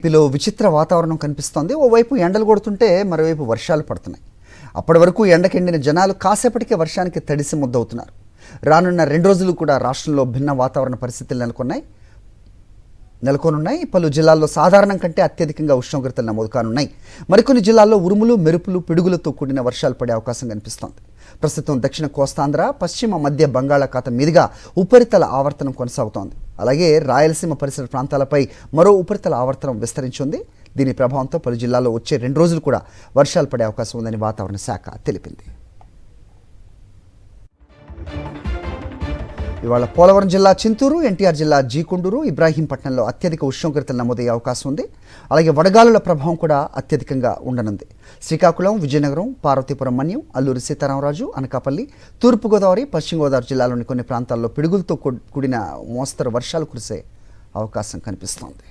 ఏపీలో విచిత్ర వాతావరణం కనిపిస్తోంది. ఓవైపు ఎండలు కొడుతుంటే మరోవైపు వర్షాలు పడుతున్నాయి. అప్పటి వరకు ఎండకెండిన జనాలు కాసేపటికే వర్షానికి తడిసి ముద్దవుతున్నారు. రానున్న 2 రోజులు కూడా రాష్ట్రంలో భిన్న వాతావరణ పరిస్థితులు నెలకొనున్నాయి. పలు జిల్లాల్లో సాధారణం కంటే అత్యధికంగా ఉష్ణోగ్రతలు నమోదు కానున్నాయి. మరికొన్ని జిల్లాల్లో ఉరుములు, మెరుపులు, పిడుగులతో కూడిన వర్షాలు పడే అవకాశం కనిపిస్తోంది. ప్రస్తుతం దక్షిణ కోస్తాంధ్ర, పశ్చిమ మధ్య బంగాళాఖాతం మీదుగా ఉపరితల ఆవర్తనం కొనసాగుతోంది. అలాగే రాయలసీమ పరిసర ప్రాంతాలపై మరో ఉపరితల ఆవర్తనం విస్తరించింది. దీని ప్రభావంతో పలు జిల్లాల్లో వచ్చే 2 రోజులు కూడా వర్షాలు పడే అవకాశం ఉందని వాతావరణ శాఖ తెలిపింది. ఇవాళ పోలవరం జిల్లా చింతూరు, ఎన్టీఆర్ జిల్లా జీకొండూరు, ఇబ్రాహీంపట్నంలో అత్యధిక ఉష్ణోగ్రతలు నమోదయ్యే అవకాశం ఉంది. అలాగే వడగాలుల ప్రభావం కూడా అత్యధికంగా ఉండనుంది. శ్రీకాకుళం, విజయనగరం, పార్వతీపురం మన్యం, అల్లూరి సీతారామరాజు, అనకాపల్లి, తూర్పుగోదావరి, పశ్చిమ గోదావరి జిల్లాలోని కొన్ని ప్రాంతాల్లో పిడుగులతో కూడిన మోస్తరు వర్షాలు కురిసే అవకాశం కనిపిస్తోంది.